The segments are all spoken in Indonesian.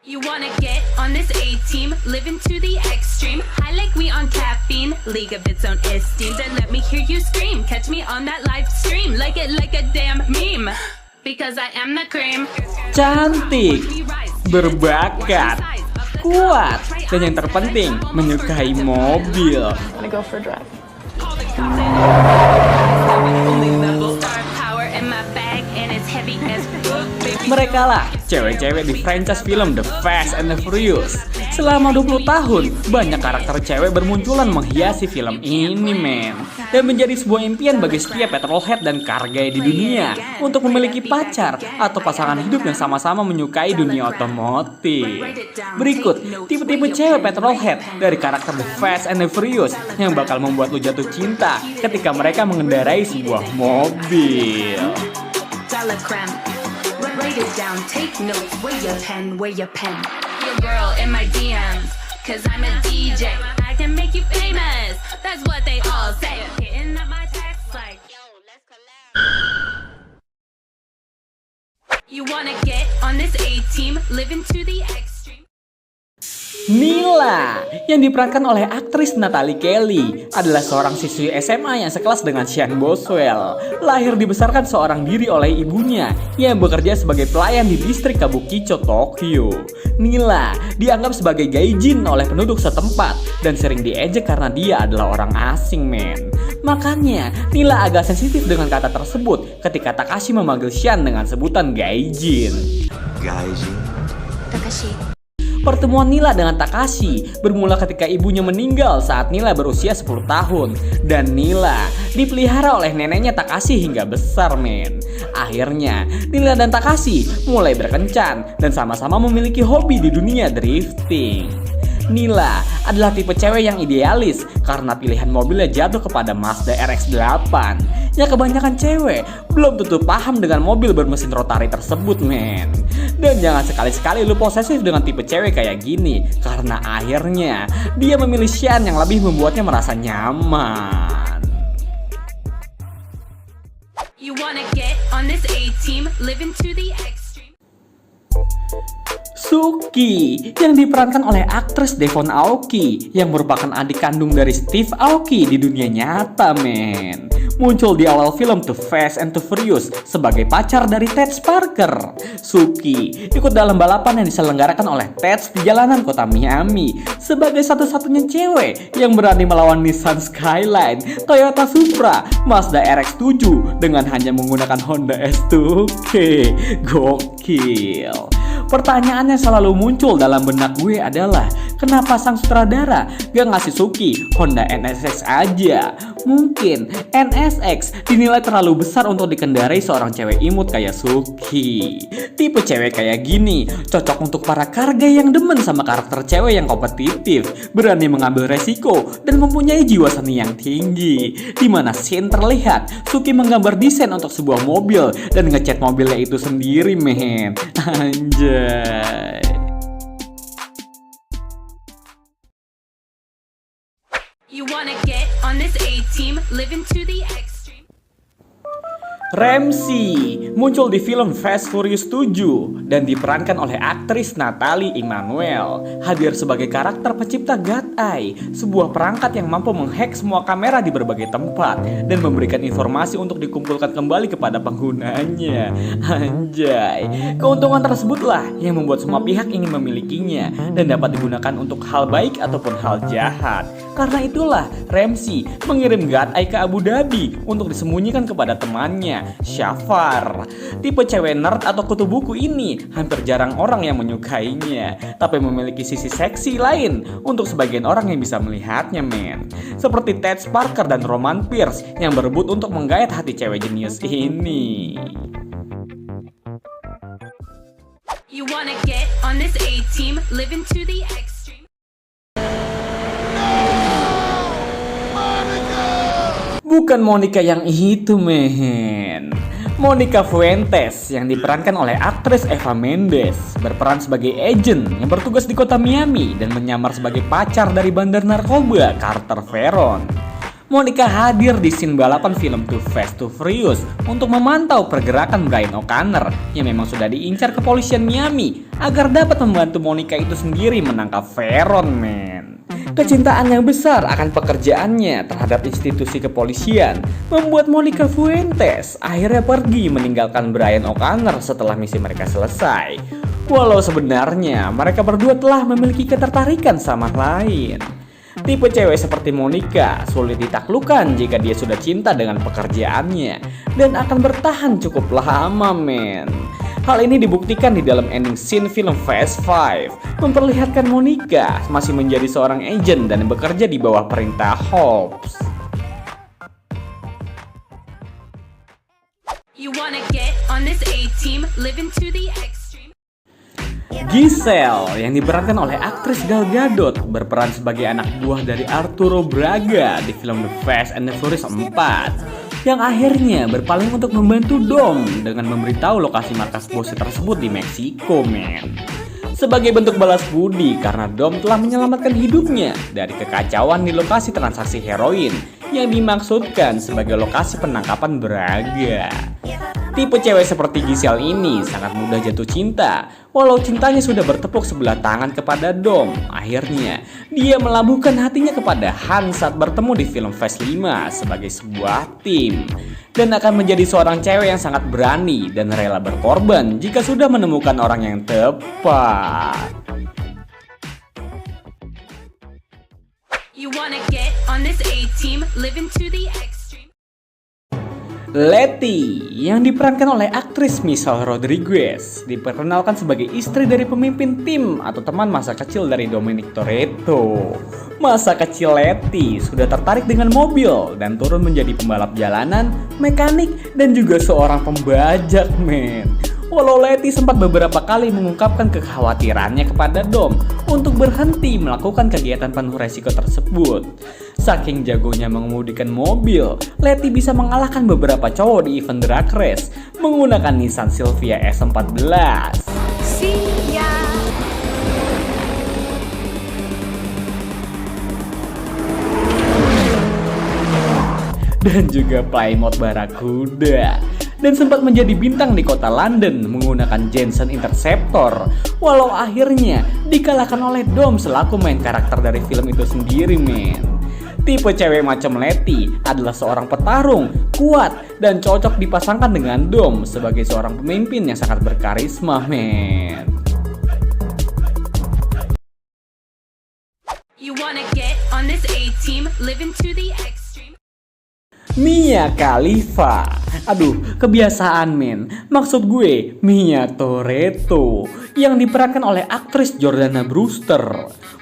You wanna get on this A-team, living to the extreme. High like we on caffeine, league of its own esteem. Then let me hear you scream, catch me on that live stream. Like it like a damn meme, because I am the cream. Cantik, berbakat, kuat, dan yang terpenting menyukai mobil. Wanna go for a drive? Mereka lah cewek-cewek di franchise film The Fast and the Furious. Selama 20 tahun, banyak karakter cewek bermunculan menghiasi film ini, men. Dan menjadi sebuah impian bagi setiap petrolhead dan kargai di dunia untuk memiliki pacar atau pasangan hidup yang sama-sama menyukai dunia otomotif. Berikut tipe-tipe cewek petrolhead dari karakter The Fast and the Furious yang bakal membuat lu jatuh cinta ketika mereka mengendarai sebuah mobil. Write it down, take notes, where your pen, where your pen. Your girl in my DMs, cause I'm a DJ. I can make you famous, that's what they all say. Hitting up my text like, yo, let's collab. You wanna get on this A-team, living to the extreme. Nila, yang diperankan oleh aktris Natalie Kelly, adalah seorang siswi SMA yang sekelas dengan Sean Boswell. Lahir dibesarkan seorang diri oleh ibunya yang bekerja sebagai pelayan di distrik Kabukicho, Tokyo. Nila dianggap sebagai gaijin oleh penduduk setempat dan sering diejek karena dia adalah orang asing, men. Makanya Nila agak sensitif dengan kata tersebut ketika Takashi memanggil Sean dengan sebutan gaijin. Gaijin? Takashi. Pertemuan Nila dengan Takashi bermula ketika ibunya meninggal saat Nila berusia 10 tahun. Dan Nila dipelihara oleh neneknya Takashi hingga besar, men. Akhirnya Nila dan Takashi mulai berkencan dan sama-sama memiliki hobi di dunia drifting. Nila adalah tipe cewek yang idealis karena pilihan mobilnya jatuh kepada Mazda RX-8. Ya kebanyakan cewek belum tentu paham dengan mobil bermesin rotari tersebut, men. Dan jangan sekali-sekali lu posesif dengan tipe cewek kayak gini, karena akhirnya dia memilih Sean yang lebih membuatnya merasa nyaman. You wanna get on this A-team, living to the extreme. Suki, yang diperankan oleh aktris Devon Aoki, yang merupakan adik kandung dari Steve Aoki di dunia nyata, men. Muncul di awal film The Fast and the Furious sebagai pacar dari Ted Parker. Suki ikut dalam balapan yang diselenggarakan oleh Ted di jalanan kota Miami sebagai satu-satunya cewek yang berani melawan Nissan Skyline, Toyota Supra, Mazda RX-7 dengan hanya menggunakan Honda S2K. Gokil. Pertanyaan yang selalu muncul dalam benak gue adalah, kenapa sang sutradara gak ngasih Suki Honda NSX aja? Mungkin NSX dinilai terlalu besar untuk dikendarai seorang cewek imut kayak Suki. Tipe cewek kayak gini cocok untuk para karga yang demen sama karakter cewek yang kompetitif, berani mengambil resiko, dan mempunyai jiwa seni yang tinggi. Dimana scene terlihat Suki menggambar desain untuk sebuah mobil dan ngecat mobilnya itu sendiri, men. Anjay. You wanna get on this A-team, living to the extreme. Ramsey muncul di film Fast Furious 7 dan diperankan oleh aktris Natalie Emmanuel. Hadir sebagai karakter pencipta God Eye, sebuah perangkat yang mampu menghack semua kamera di berbagai tempat dan memberikan informasi untuk dikumpulkan kembali kepada penggunanya. Anjay, keuntungan tersebutlah yang membuat semua pihak ingin memilikinya dan dapat digunakan untuk hal baik ataupun hal jahat. Karena itulah Ramsey mengirim God Eye ke Abu Dhabi untuk disembunyikan kepada temannya, Shafar. Tipe cewek nerd atau kutu buku ini hampir jarang orang yang menyukainya, tapi memiliki sisi seksi lain untuk sebagian orang yang bisa melihatnya, men. Seperti Ted Parker dan Roman Pierce yang berebut untuk menggait hati cewek jenius ini. You wanna get on this A-team, living to the extreme. Bukan Monica yang itu, men. Monica Fuentes yang diperankan oleh aktris Eva Mendes berperan sebagai agen yang bertugas di kota Miami dan menyamar sebagai pacar dari bandar narkoba Carter Veron. Monica hadir di scene balapan film Too Fast Too Furious untuk memantau pergerakan Brian O'Connor yang memang sudah diincar kepolisian Miami agar dapat membantu Monica itu sendiri menangkap Veron, men. Kecintaan yang besar akan pekerjaannya terhadap institusi kepolisian membuat Monica Fuentes akhirnya pergi meninggalkan Brian O'Connor setelah misi mereka selesai. Walau sebenarnya mereka berdua telah memiliki ketertarikan sama lain. Tipe cewek seperti Monica sulit ditaklukkan jika dia sudah cinta dengan pekerjaannya dan akan bertahan cukup lama, men. Hal ini dibuktikan di dalam ending scene film Fast 5, memperlihatkan Monica masih menjadi seorang agen dan bekerja di bawah perintah Hobbs. You wanna get on this A-team, living to the extreme. Giselle yang diperankan oleh aktris Gal Gadot berperan sebagai anak buah dari Arturo Braga di film The Fast and the Furious 4 yang akhirnya berpaling untuk membantu Dom dengan memberitahu lokasi markas bosnya tersebut di Meksiko, men. Sebagai bentuk balas budi karena Dom telah menyelamatkan hidupnya dari kekacauan di lokasi transaksi heroin yang dimaksudkan sebagai lokasi penangkapan Braga. Tipe cewek seperti Giselle ini sangat mudah jatuh cinta. Walau cintanya sudah bertepuk sebelah tangan kepada Dom, akhirnya dia melabuhkan hatinya kepada Han saat bertemu di film Fast 5 sebagai sebuah tim. Dan akan menjadi seorang cewek yang sangat berani dan rela berkorban jika sudah menemukan orang yang tepat. You wanna get on this A-team, living to the extreme. Letty yang diperankan oleh aktris Michelle Rodriguez diperkenalkan sebagai istri dari pemimpin tim atau teman masa kecil dari Dominic Toretto. Masa kecil Letty sudah tertarik dengan mobil dan turun menjadi pembalap jalanan, mekanik, dan juga seorang pembajak, men. Walau Letty sempat beberapa kali mengungkapkan kekhawatirannya kepada Dom untuk berhenti melakukan kegiatan penuh resiko tersebut. Saking jagonya mengemudikan mobil, Letty bisa mengalahkan beberapa cowok di event drag race menggunakan Nissan Silvia S14. Dan juga Plymouth Barracuda. Dan sempat menjadi bintang di kota London menggunakan Jensen Interceptor. Walau akhirnya dikalahkan oleh Dom selaku main karakter dari film itu sendiri, men. Tipe cewek macam Letty adalah seorang petarung, kuat, dan cocok dipasangkan dengan Dom sebagai seorang pemimpin yang sangat berkarisma, men. You wanna get on this A-team, living to the extreme. Mia Khalifa. Aduh, kebiasaan, men. Maksud gue Mia Toretto yang diperankan oleh aktris Jordana Brewster.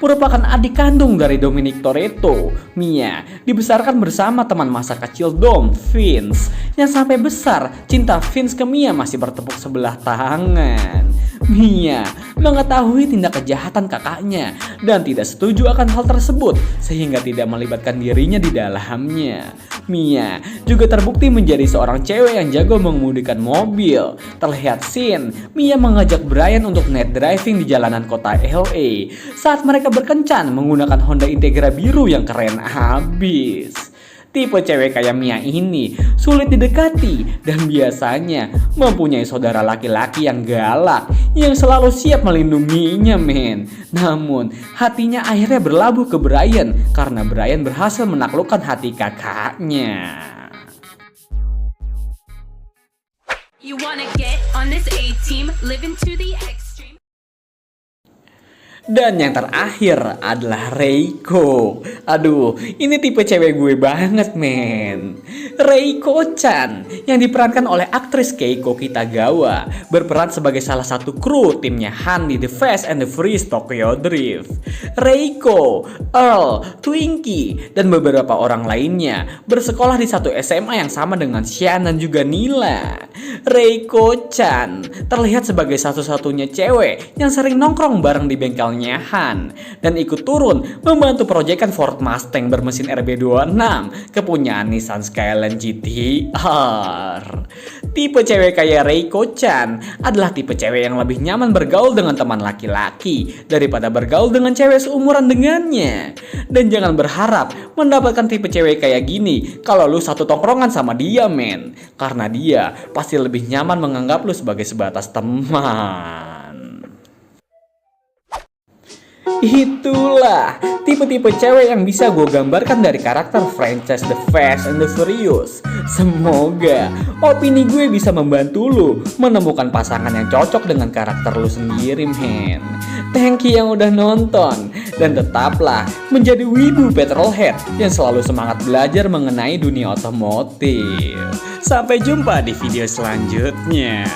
Merupakan adik kandung dari Dominic Toretto. Mia dibesarkan bersama teman masa kecil Dom, Vince, yang sampai besar cinta Vince ke Mia masih bertepuk sebelah tangan. Mia mengetahui tindak kejahatan kakaknya dan tidak setuju akan hal tersebut sehingga tidak melibatkan dirinya di dalamnya. Mia juga terbukti menjadi seorang cewek yang jago mengemudikan mobil. Terlihat scene Mia mengajak Brian untuk night driving di jalanan kota LA saat mereka berkencan menggunakan Honda Integra biru yang keren habis. Tipe cewek kayak Mia ini sulit didekati dan biasanya mempunyai saudara laki-laki yang galak yang selalu siap melindunginya, men. Namun hatinya akhirnya berlabuh ke Brian karena Brian berhasil menaklukkan hati kakaknya. You wanna get on this A-team, living to the extreme. Dan yang terakhir adalah Reiko. Aduh, ini tipe cewek gue banget, men. Reiko-chan yang diperankan oleh aktris Keiko Kitagawa berperan sebagai salah satu kru timnya Han di The Fast and the Furious Tokyo Drift. Reiko, Earl, Twinkie, dan beberapa orang lainnya bersekolah di satu SMA yang sama dengan Xian dan juga Nila. Reiko-chan terlihat sebagai satu-satunya cewek yang sering nongkrong bareng di bengkel kerekonyahan dan ikut turun membantu proyekan Ford Mustang bermesin RB26 kepunyaan Nissan Skyline GT-R. Tipe cewek kayak Reiko-chan adalah tipe cewek yang lebih nyaman bergaul dengan teman laki-laki daripada bergaul dengan cewek seumuran dengannya. Dan jangan berharap mendapatkan tipe cewek kayak gini kalau lu satu tongkrongan sama dia, men. Karena dia pasti lebih nyaman menganggap lu sebagai sebatas teman. Itulah tipe-tipe cewek yang bisa gue gambarkan dari karakter franchise The Fast and the Furious. Semoga opini gue bisa membantu lu menemukan pasangan yang cocok dengan karakter lu sendiri, men. Thank you yang udah nonton. Dan tetaplah menjadi wibu petrolhead yang selalu semangat belajar mengenai dunia otomotif. Sampai jumpa di video selanjutnya.